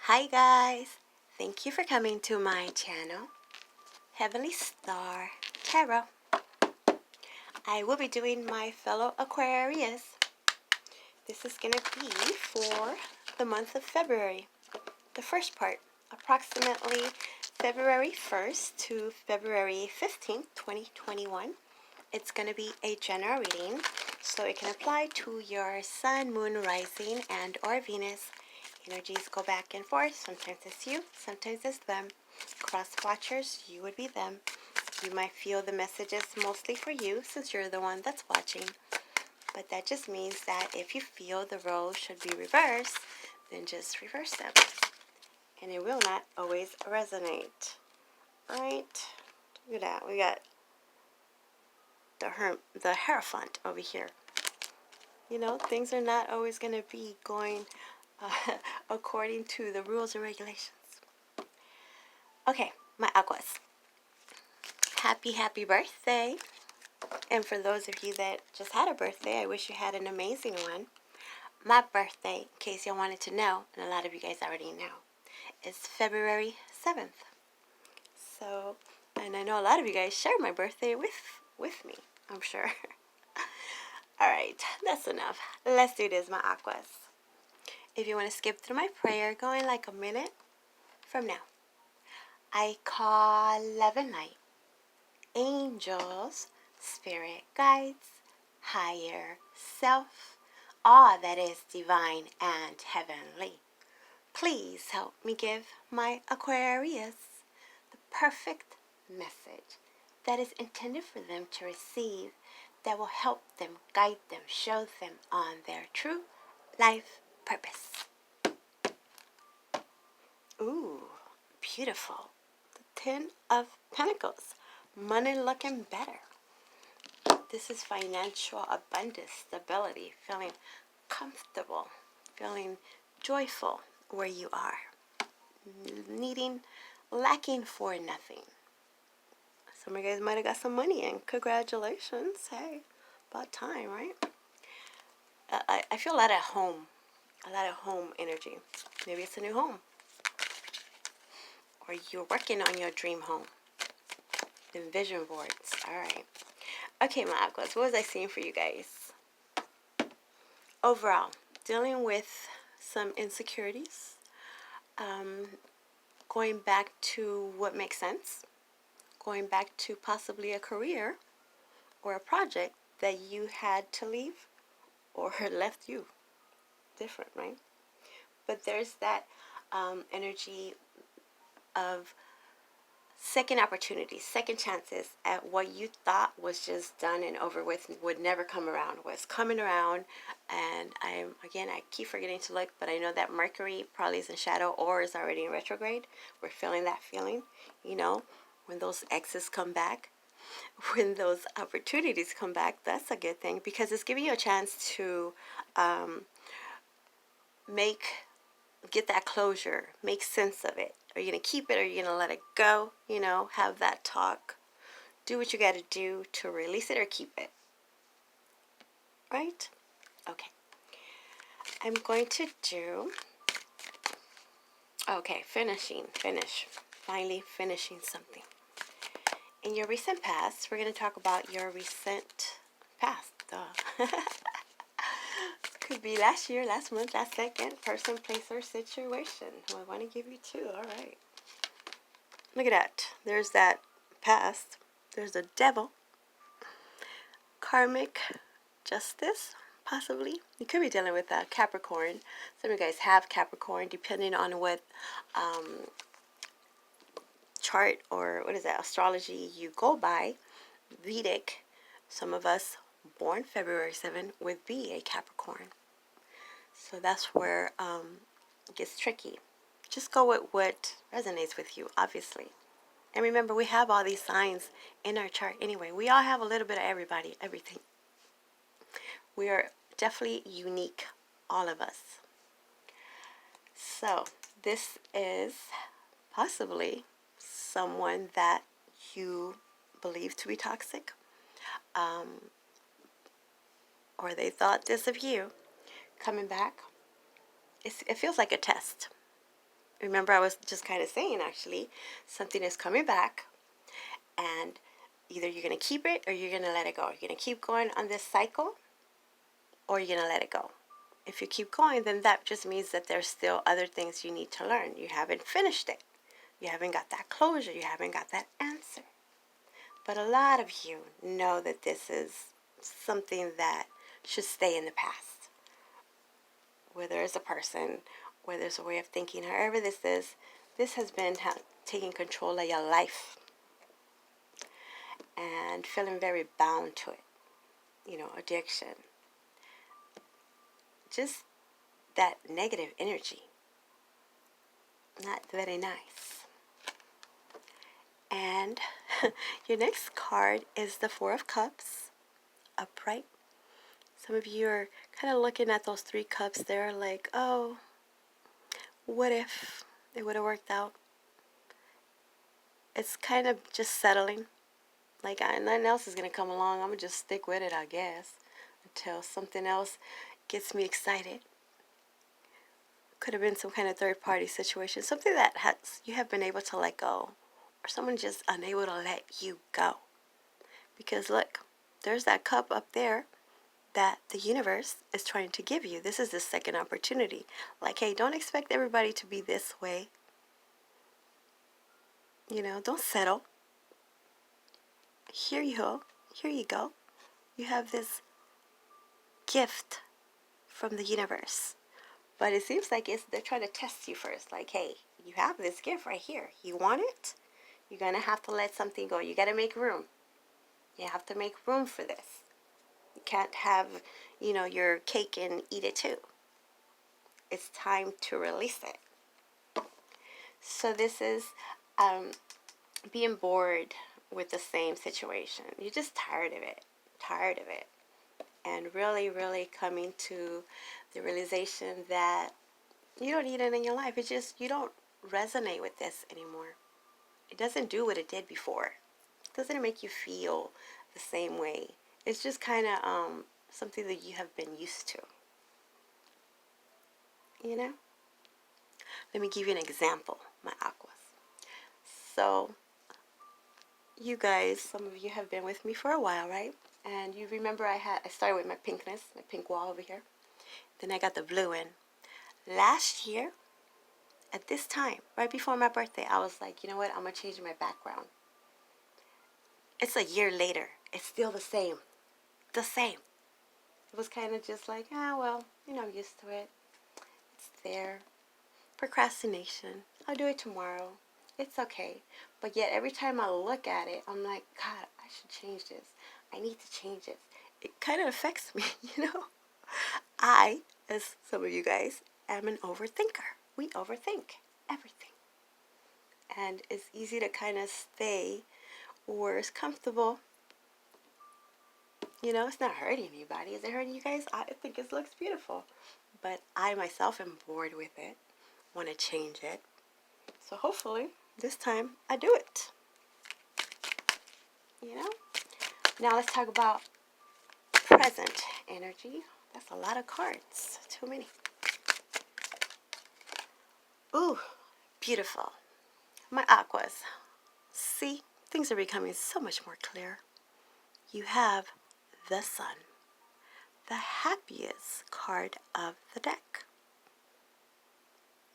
Hi guys, thank you for coming to my channel, Heavenly Star Tarot. I will be doing my fellow Aquarius. This is going to be for the month of February, the first part, approximately February 1st to February 15th, 2021. It's going to be a general reading, so it can apply to your Sun, Moon, Rising, and or Venus. Energies go back and forth. Sometimes it's you, sometimes it's them. Cross watchers, you would be them. You might feel the messages mostly for you since you're the one that's watching. But that just means that if you feel the roles should be reversed, then just reverse them. And it will not always resonate. Right? Look at that. We got the Hierophant over here. You know, things are not always going to be going according to the rules and regulations. Okay, my Aquas. Happy birthday. And for those of you that just had a birthday, I wish you had an amazing one. My birthday, in case you wanted to know, and a lot of you guys already know, is February 7th. So, and I know a lot of you guys share my birthday with me, I'm sure. Alright, that's enough. Let's do this, my Aquas. If you want to skip through my prayer, go in like a minute from now. I call love and light, angels, spirit guides, higher self, all that is divine and heavenly. Please help me give my Aquarius the perfect message that is intended for them to receive, that will help them, guide them, show them on their true life purpose. Ooh, beautiful. The Ten of Pentacles. Money looking better. This is financial abundance, stability, feeling comfortable, feeling joyful where you are, lacking for nothing. Some of you guys might have got some money in. Congratulations. Hey, about time, right? I feel a lot of home energy. Maybe it's a new home, or you're working on your dream home. The vision boards. All right. Okay, my Aquas, what was I seeing for you guys? Overall, dealing with some insecurities, going back to what makes sense, going back to possibly a career or a project that you had to leave or left you. Different, right? But there's that energy of second opportunities, second chances at what you thought was just done and over with, would never come around, was coming around. And I keep forgetting to look, but I know that Mercury probably is in shadow or is already in retrograde. We're feeling that feeling, you know, when those exes come back, when those opportunities come back. That's a good thing, because it's giving you a chance to get that closure, make sense of it. Are you going to keep it, or are you going to let it go? You know, have that talk. Do what you got to do to release it or keep it. Right? Okay. I'm going to do... Okay, finally finishing something. In your recent past, we're going to talk about your recent past. Duh. Could be last year, last month, last second, person, place, or situation. I want to give you two. All right. Look at that. There's that past. There's the devil. Karmic justice, possibly. You could be dealing with a Capricorn. Some of you guys have Capricorn, depending on what chart or what is that, astrology you go by. Vedic. Some of us born February 7 would be a Capricorn. So that's where it gets tricky. Just go with what resonates with you, obviously. And remember, we have all these signs in our chart anyway. We all have a little bit of everybody, everything. We are definitely unique, all of us. So this is possibly someone that you believe to be toxic, or they thought this of you, coming back. It feels like a test. Remember, I was just kind of saying, actually, something is coming back, and either you're going to keep it or you're going to let it go. You're going to keep going on this cycle, or you're going to let it go. If you keep going, then that just means that there's still other things you need to learn. You haven't finished it. You haven't got that closure. You haven't got that answer. But a lot of you know that this is something that should stay in the past. Whether it's a person, whether it's a way of thinking, however this has been taking control of your life and feeling very bound to it. You know, addiction. Just that negative energy. Not very nice. And your next card is the Four of Cups, upright. Some of you are kind of looking at those 3 cups there like, oh, what if it would have worked out? It's kind of just settling. Like, nothing else is going to come along. I'm going to just stick with it, I guess, until something else gets me excited. Could have been some kind of third-party situation, something that you have been able to let go, or someone just unable to let you go. Because look, there's that cup up there that the universe is trying to give you. This is the second opportunity. Like, hey, don't expect everybody to be this way. You know, don't settle. Here you go. Here you go. You have this gift from the universe. But it seems like they're trying to test you first. Like, hey, you have this gift right here. You want it? You're going to have to let something go. You got to make room. You have to make room for this. You can't have, your cake and eat it too. It's time to release it. So this is being bored with the same situation. You're just tired of it. And really, really coming to the realization that you don't need it in your life. It's just you don't resonate with this anymore. It doesn't do what it did before. It doesn't make you feel the same way. It's just kind of something that you have been used to. You know? Let me give you an example, my aquas. So, you guys, some of you have been with me for a while, right? And you remember I started with my pinkness, my pink wall over here. Then I got the blue in. Last year, at this time, right before my birthday, I was like, you know what? I'm going to change my background. It's a year later. It's still the same. The same. It was kind of just like, well, I'm used to it. It's there. Procrastination. I'll do it tomorrow. It's okay. But yet every time I look at it, I'm like, God, I should change this. I need to change it. It kind of affects me, I, as some of you guys, am an overthinker. We overthink everything. And it's easy to kind of stay where it's comfortable. It's not hurting anybody. Is it hurting you guys? I think it looks beautiful. But I myself am bored with it. Want to change it. So hopefully, this time, I do it. Now let's talk about present energy. That's a lot of cards. Too many. Ooh, beautiful. My aquas. See, things are becoming so much more clear. You have the Sun, the happiest card of the deck.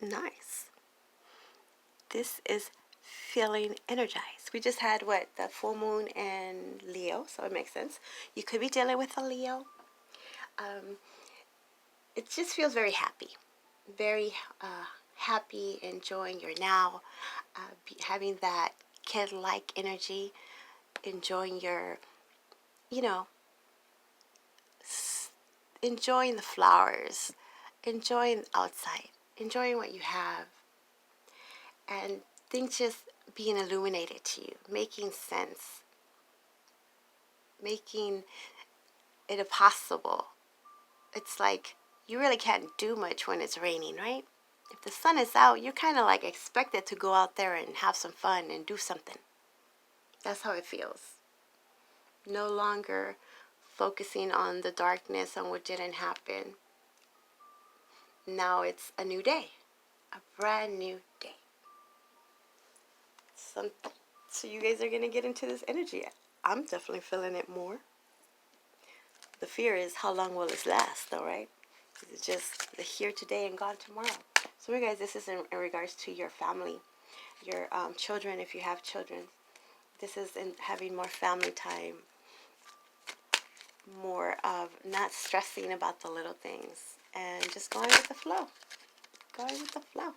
Nice. This is feeling energized. We just had the full moon in Leo, so it makes sense. You could be dealing with a Leo. It just feels very happy. Very happy, enjoying your now, having that kid-like energy, enjoying your, enjoying the flowers, enjoying outside, enjoying what you have, and things just being illuminated to you, making sense, making it possible. It's like you really can't do much when it's raining, right? If the sun is out, you're kind of like expected to go out there and have some fun and do something. That's how it feels. No longer focusing on the darkness, on what didn't happen. Now it's a new day. A brand new day. So you guys are going to get into this energy. I'm definitely feeling it more. The fear is, how long will this last, though, right? It's just the here today and gone tomorrow. So you guys, this is in regards to your family, your children, if you have children. This is in having more family time, more of not stressing about the little things, and just going with the flow. Going with the flow.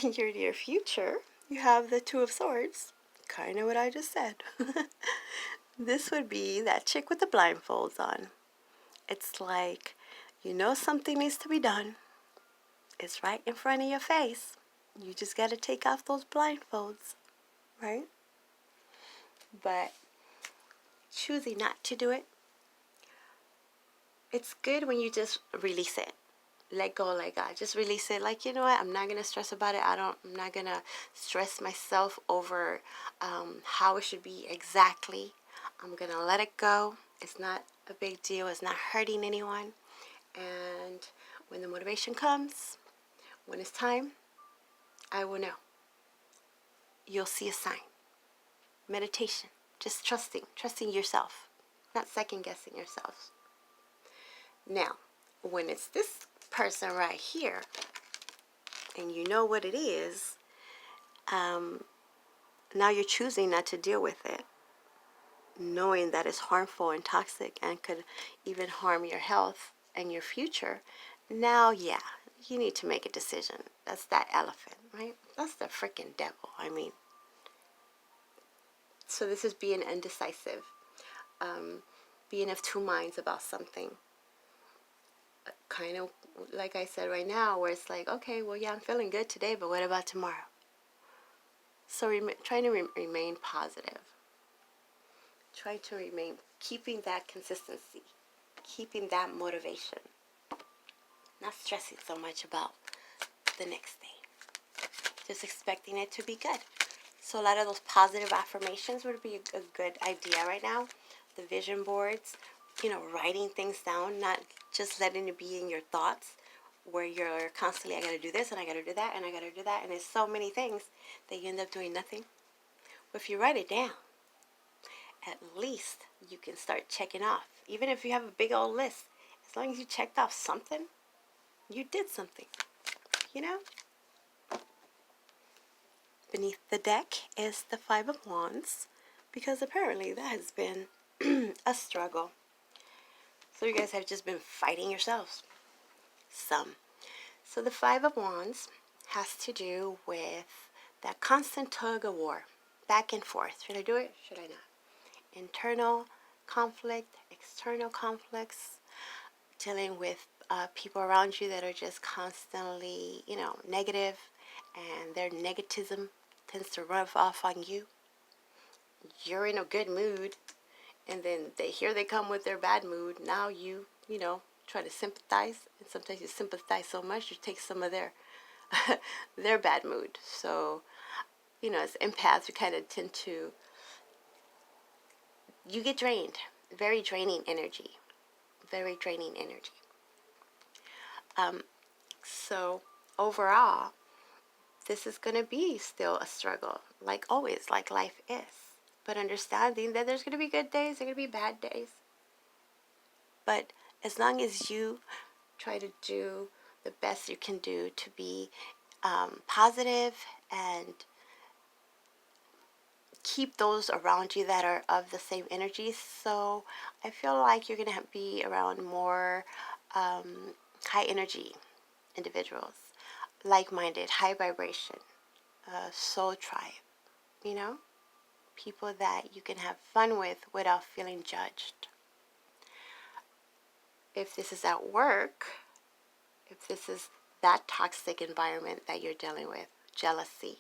In your near future, you have the Two of Swords. Kind of what I just said. This would be that chick with the blindfolds on. It's like, you know something needs to be done. It's right in front of your face. You just got to take off those blindfolds, right? But choosing not to do it, it's good when you just release it. Let go, let God. Just release it. Like, you know what? I'm not going to stress about it. I'm not going to stress myself over how it should be exactly. I'm going to let it go. It's not a big deal. It's not hurting anyone. And when the motivation comes, when it's time, I will know. You'll see a sign. Meditation. Just trusting yourself. Not second guessing yourself. Now, when it's this person right here, and you know what it is, now you're choosing not to deal with it, knowing that it's harmful and toxic and could even harm your health and your future. Now, yeah, you need to make a decision. That's that elephant, right? That's the freaking devil, I mean. So this is being indecisive, being of two minds about something. Kind of like I said right now, where it's like, okay, well, yeah, I'm feeling good today, but what about tomorrow? So trying to remain positive. Try to remain, keeping that consistency, keeping that motivation. Not stressing so much about the next day. Just expecting it to be good. So a lot of those positive affirmations would be a good idea right now. The vision boards, writing things down, not just letting it be in your thoughts, where you're constantly, I got to do this, and I got to do that, and I got to do that, and there's so many things that you end up doing nothing. But if you write it down, at least you can start checking off. Even if you have a big old list, as long as you checked off something, you did something, Beneath the deck is the Five of Wands, because apparently that has been a struggle. So you guys have just been fighting yourselves. Some. So the Five of Wands has to do with that constant tug of war, back and forth. Should I do it? Should I not? Internal conflict, external conflicts, dealing with people around you that are just constantly, negative, and their negativism tends to rub off on you. You're in a good mood, and then here they come with their bad mood. Now you try to sympathize, and sometimes you sympathize so much you take some of their their bad mood. So, as empaths, we kind of tend to, you get drained. Very draining energy. Very draining energy. So overall, this is going to be still a struggle, like always, like life is. But understanding that there's going to be good days, there are going to be bad days. But as long as you try to do the best you can do to be positive and keep those around you that are of the same energy. So I feel like you're going to be around more high energy individuals, like-minded, high vibration, soul tribe, people that you can have fun with without feeling judged. If this is at work, if this is that toxic environment that you're dealing with, jealousy,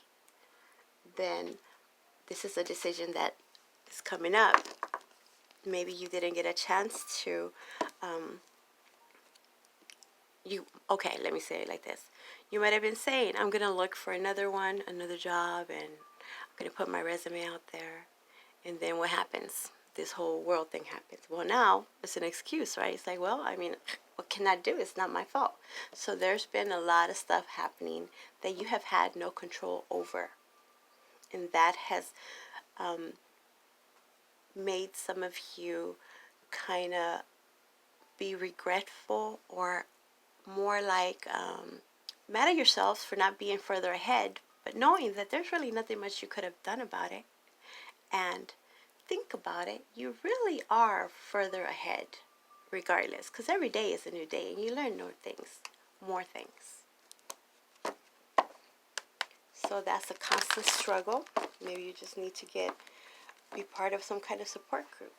then this is a decision that is coming up. Maybe you didn't get a chance to, let me say it like this. You might have been saying, I'm going to look for another job, and I'm going to put my resume out there. And then what happens? this whole world thing happens. Well, now it's an excuse, right? It's like, well, I mean, what can I do? It's not my fault. So there's been a lot of stuff happening that you have had no control over. And that has made some of you kind of be regretful, or more like mad at yourselves for not being further ahead, but knowing that there's really nothing much you could have done about it. And think about it, you really are further ahead regardless, because every day is a new day and you learn more things. So that's a constant struggle. Maybe you just need to be part of some kind of support group.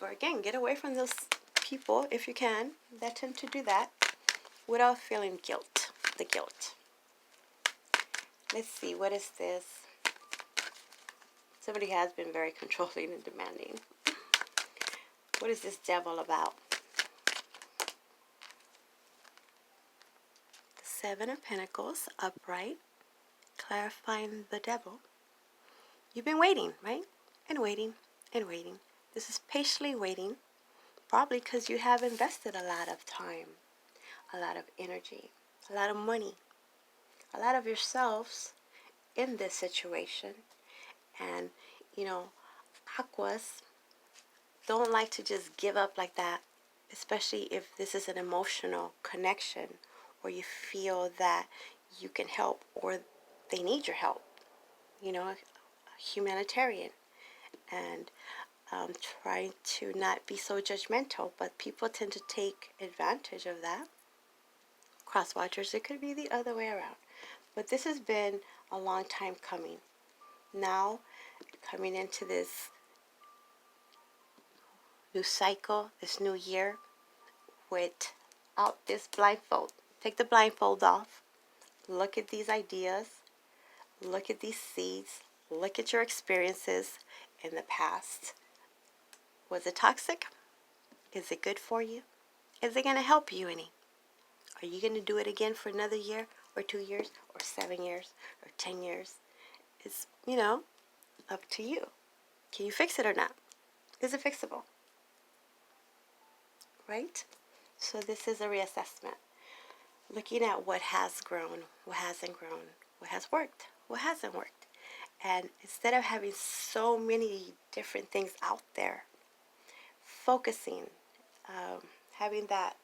Or again, get away from those people if you can that tend to do that without feeling the guilt. Let's see, what is this? Somebody has been very controlling and demanding. What is this devil about? The Seven of Pentacles, upright, clarifying the devil. You've been waiting, right? And waiting and waiting. This is patiently waiting, probably because you have invested a lot of time, a lot of energy, a lot of money, a lot of yourselves in this situation. And, you know, Aquas don't like to just give up like that, especially if this is an emotional connection, or you feel that you can help or they need your help. You know, a humanitarian. And trying to not be so judgmental, but people tend to take advantage of that. Cross watchers, it could be the other way around. But this has been a long time coming. Now, coming into this new cycle, this new year, without this blindfold. Take the blindfold off. Look at these ideas. Look at these seeds. Look at your experiences in the past. Was it toxic? Is it good for you? Is it going to help you any? Are you going to do it again for another year or 2 years or 7 years or 10 years? It's, up to you. Can you fix it or not? Is it fixable? Right? So this is a reassessment. Looking at what has grown, what hasn't grown, what has worked, what hasn't worked. And instead of having so many different things out there, focusing, having that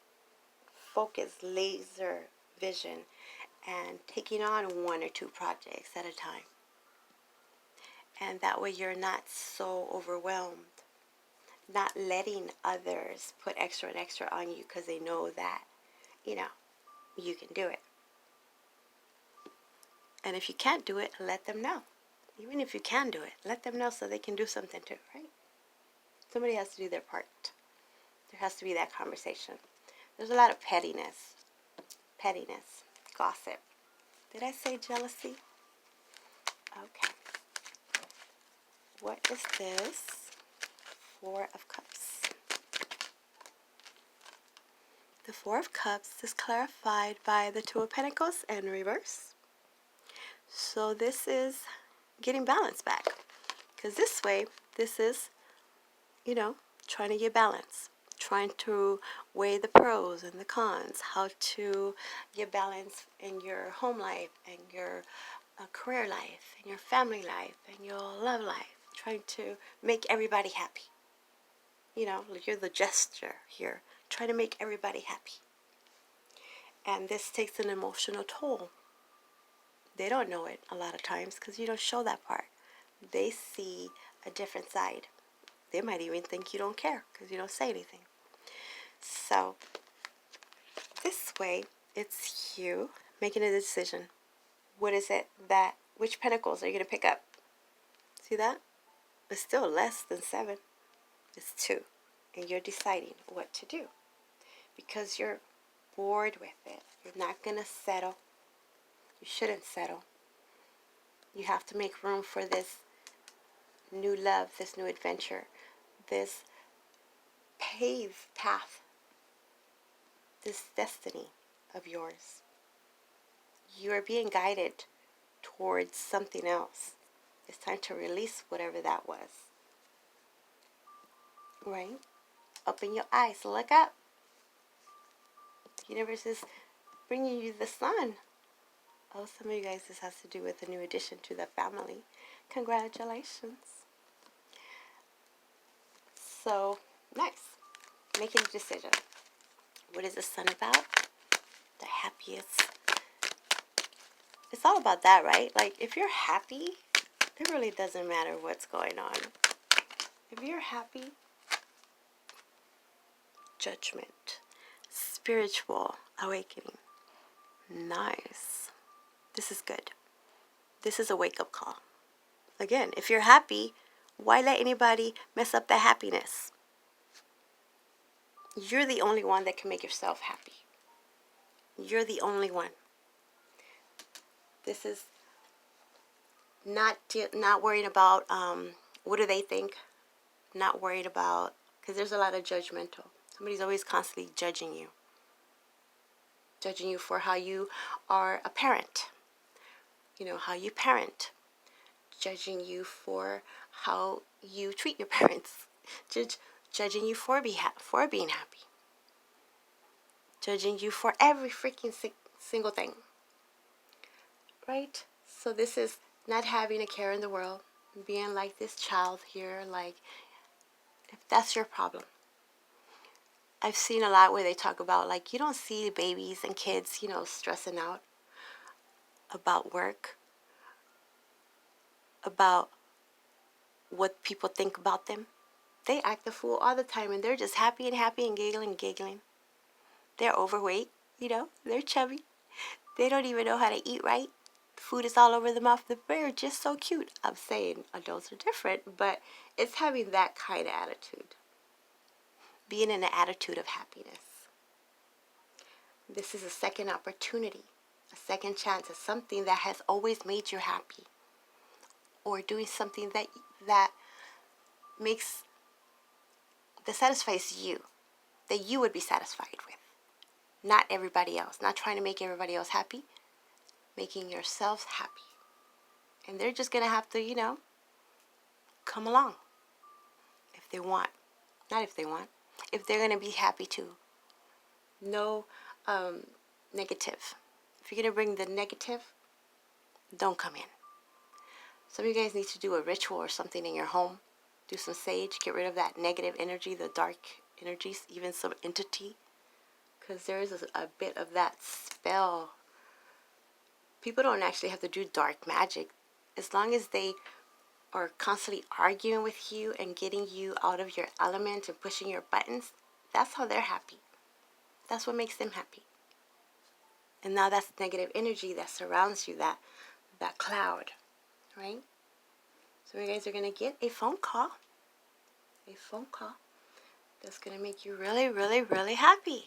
focused laser vision, and taking on 1 or 2 projects at a time. And that way you're not so overwhelmed, not letting others put extra and extra on you because they know that, you can do it. And if you can't do it, let them know. Even if you can do it, let them know so they can do something too, right? Somebody has to do their part. There has to be that conversation. There's a lot of pettiness, gossip. Did I say jealousy? Okay. What is this? 4 of Cups. The 4 of Cups is clarified by the 2 of Pentacles in reverse. So this is getting balance back. Because this way, this is, trying to get balance. Trying to weigh the pros and the cons. How to get balance in your home life and your career life and your family life and your love life. Trying to make everybody happy. You're the jester here. Trying to make everybody happy. And this takes an emotional toll. They don't know it a lot of times because you don't show that part. They see a different side. They might even think you don't care because you don't say anything. So, this way, it's you making a decision. What is it which pentacles are you going to pick up? See that? It's still less than 7. It's 2. And you're deciding what to do. Because you're bored with it. You're not going to settle. You shouldn't settle. You have to make room for this new love, this new adventure, this paved path, this destiny of yours. You are being guided towards something else. It's time to release whatever that was. right? Open your eyes, look up. The universe is bringing you the sun. Oh, some of you guys, this has to do with a new addition to the family. Congratulations. So, nice. Making a decision. What is the sun about? The happiest. It's all about that, right? Like, if you're happy, it really doesn't matter what's going on. If you're happy, judgment, spiritual awakening. Nice. This is good. This is a wake-up call. Again, if you're happy, why let anybody mess up the happiness? You're the only one that can make yourself happy. You're the only one. This is not worried about what do they think. Not worried about, because there's a lot of judgmental. Somebody's always constantly judging you. Judging you for how you are a parent. You know, how you parent. Judging you for how you treat your parents. Judging you for being happy. Judging you for every freaking single thing. Right? So this is not having a care in the world. Being like this child here, like, if that's your problem. I've seen a lot where they talk about, like, you don't see babies and kids, you know, stressing out about work, about what people think about them. They act the fool all the time, and they're just happy and giggling. They're overweight, you know, they're chubby. They don't even know how to eat right. The food is all over the mouth. They're just so cute. I'm saying adults are different, but it's having that kind of attitude. Being in an attitude of happiness. This is a second opportunity, a second chance at something that has always made you happy. Or doing something that satisfies you, that you would be satisfied with. Not everybody else. Not trying to make everybody else happy. Making yourself happy. And they're just going to have to, you know, come along. If they want. Not if they want. If they're going to be happy too. No negative. If you're going to bring the negative, don't come in. Some of you guys need to do a ritual or something in your home. Do some sage. Get rid of that negative energy, the dark energies, even some entity. Because there is a bit of that spell. People don't actually have to do dark magic. As long as they are constantly arguing with you and getting you out of your element and pushing your buttons, that's how they're happy. That's what makes them happy. And now that's negative energy that surrounds you, that cloud, right? So you guys are going to get a phone call. A phone call that's going to make you really, really, really happy.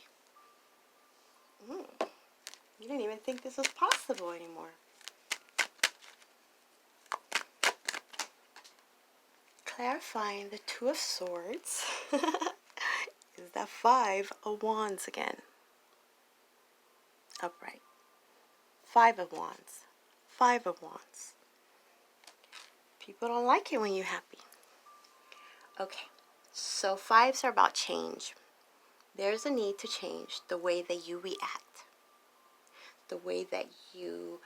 You didn't even think this was possible anymore. Clarifying the Two of Swords is that 5 of Wands again. Upright. 5 of Wands. 5 of Wands. People don't like it when you're happy. Okay, so 5s are about change. There's a need to change the way that you react. The way that you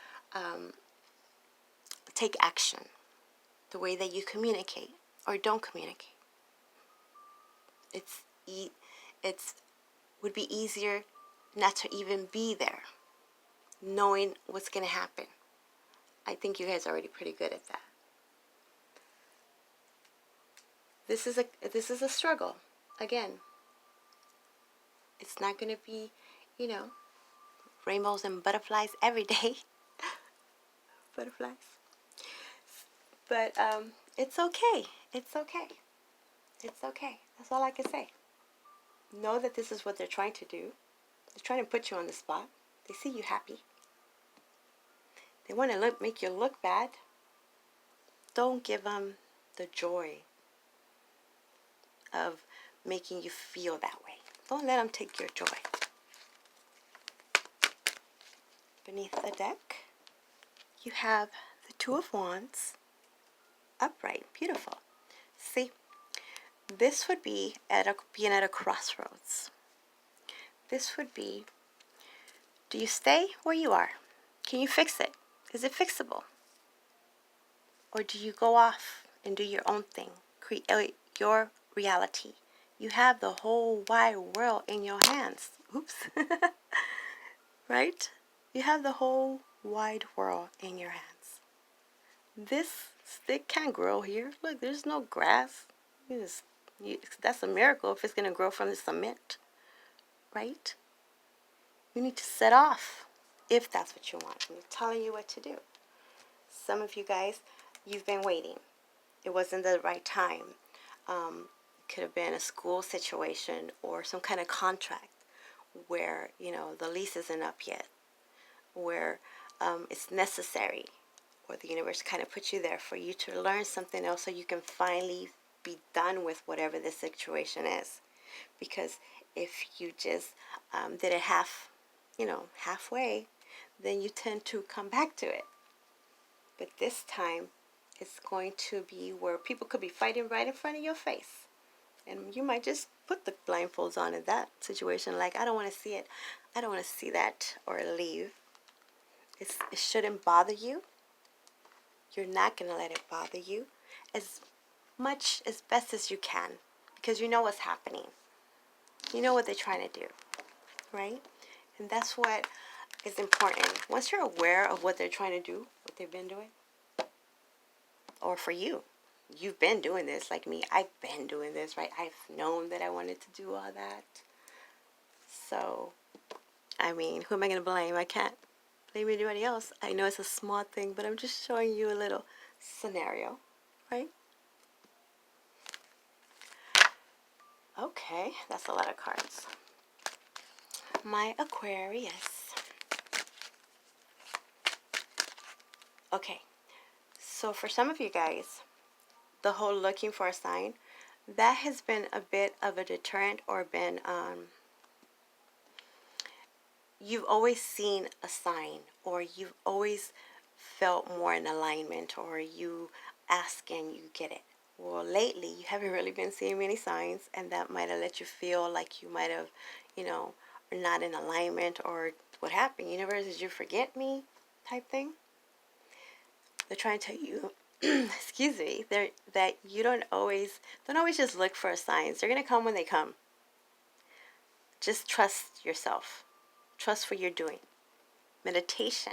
take action. The way that you communicate or don't communicate. It's would be easier not to even be there, knowing what's going to happen. I think you guys are already pretty good at that. This is a struggle. Again, it's not going to be, you know, rainbows and butterflies every day. Butterflies. But it's okay. It's okay. It's okay. That's all I can say. Know that this is what they're trying to do. They're trying to put you on the spot. They see you happy. They want to make you look bad. Don't give them the joy of making you feel that way. Don't let them take your joy. Beneath the deck, you have the Two of Wands. Upright. Beautiful. See, This would be being at a crossroads. This would be, do you stay where you are? Can you fix it? Is it fixable? Or do you go off and do your own thing? Create your reality. You have the whole wide world in your hands. Oops. Right? You have the whole wide world in your hands. This stick can't grow here. Look, there's no grass. That's a miracle if it's going to grow from the cement. Right? You need to set off if that's what you want. I'm telling you what to do. Some of you guys, you've been waiting. It wasn't the right time. Could have been a school situation or some kind of contract where, the lease isn't up yet, where it's necessary, or the universe kind of puts you there for you to learn something else so you can finally be done with whatever the situation is. Because if you just did it halfway, then you tend to come back to it. But this time, it's going to be where people could be fighting right in front of your face. And you might just put the blindfolds on in that situation. Like, I don't want to see it. I don't want to see that or leave. It shouldn't bother you. You're not going to let it bother you as best as you can. Because you know what's happening. You know what they're trying to do. Right? And that's what is important. Once you're aware of what they're trying to do, what they've been doing, or for you, you've been doing this like me. I've been doing this, right? I've known that I wanted to do all that. So, who am I going to blame? I can't blame anybody else. I know it's a small thing, but I'm just showing you a little scenario, right? Okay, that's a lot of cards. My Aquarius. Okay, so for some of you guys, the whole looking for a sign, that has been a bit of a deterrent, or been, you've always seen a sign, or you've always felt more in alignment, or you ask and you get it. Well, lately, you haven't really been seeing many signs, and that might have let you feel like you might have, are not in alignment, or what happened? Universe, did you forget me? Type thing. They're trying to tell you, excuse me, that you don't always just look for signs. They're going to come when they come. Just trust yourself. Trust what you're doing. Meditation.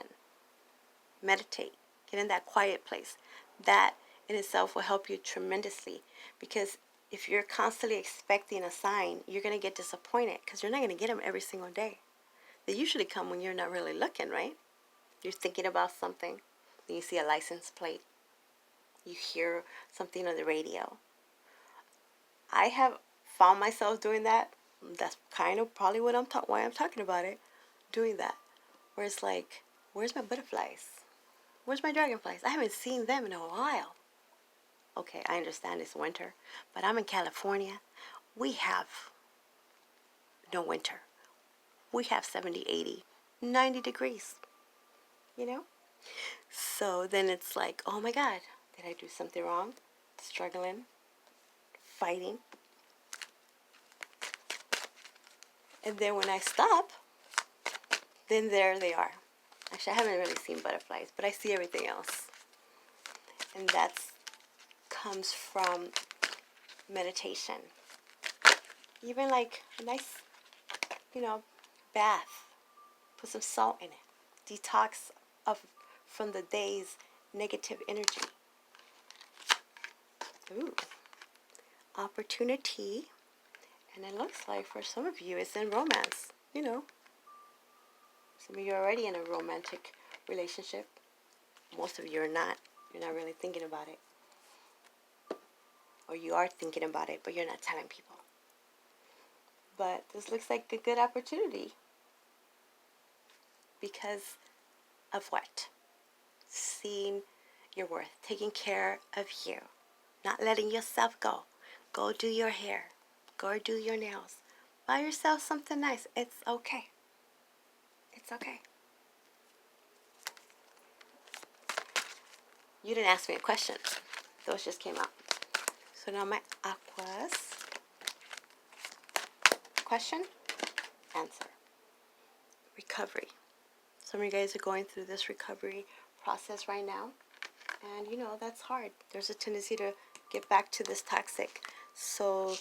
Meditate. Get in that quiet place. That in itself will help you tremendously. Because if you're constantly expecting a sign, you're going to get disappointed, because you're not going to get them every single day. They usually come when you're not really looking, right? You're thinking about something. Then you see a license plate. You hear something on the radio. I have found myself doing that. That's kind of probably why I'm talking about it. Doing that. Where it's like, where's my butterflies? Where's my dragonflies? I haven't seen them in a while. Okay, I understand it's winter, but I'm in California. We have no winter. We have 70, 80, 90 degrees. So then it's like, oh my God, did I do something wrong? Struggling, fighting. And then when I stop, then there they are. Actually, I haven't really seen butterflies, but I see everything else. And that comes from meditation. Even like a nice, bath. Put some salt in it. Detox from the day's negative energy. Ooh. Opportunity. And it looks like for some of you it's in romance. Some of you are already in a romantic relationship. Most of you are not. You're not really thinking about it. Or you are thinking about it, but you're not telling people. But this looks like a good opportunity. Because of what? Seeing your worth. Taking care of you. Not letting yourself go. Go do your hair. Go do your nails. Buy yourself something nice. It's okay. It's okay. You didn't ask me a question. Those just came out. So now my Aquas. Question, answer. Recovery. Some of you guys are going through this recovery process right now. And you know, that's hard. There's a tendency to get back to this toxic. So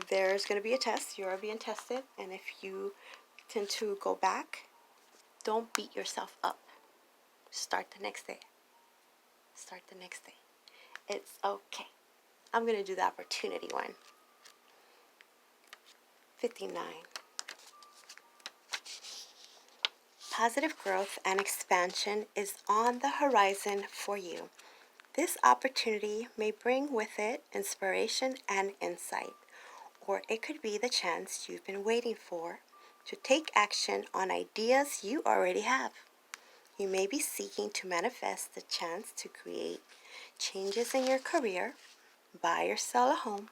there's going to be a test. You're being tested. And if you tend to go back, don't beat yourself up. Start the next day. Start the next day. It's okay. I'm going to do the opportunity one. 59. Positive growth and expansion is on the horizon for you. This opportunity may bring with it inspiration and insight, or it could be the chance you've been waiting for to take action on ideas you already have. You may be seeking to manifest the chance to create changes in your career, buy or sell a home,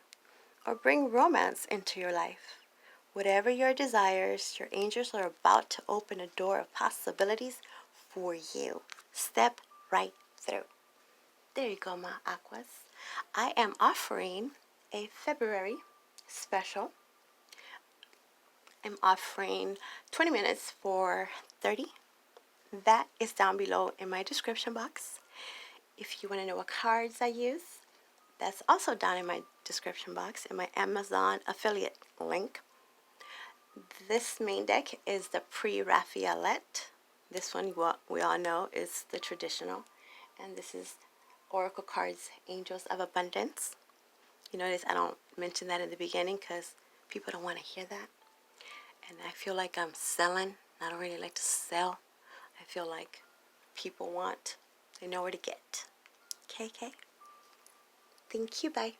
or bring romance into your life. Whatever your desires, your angels are about to open a door of possibilities for you. Step right through. There you go, my Aquas. I am offering a February special. I'm offering 20 minutes for 30. That is down below in my description box. If you want to know what cards I use, that's also down in my description box in my Amazon affiliate link. This main deck is the Pre-Raphaelite. This one we all know is the traditional. And this is Oracle cards, Angels of Abundance. You notice I don't mention that in the beginning because people don't want to hear that. And I feel like I'm selling. I don't really like to sell. I feel like people want, they know where to get. Okay. Thank you. Bye.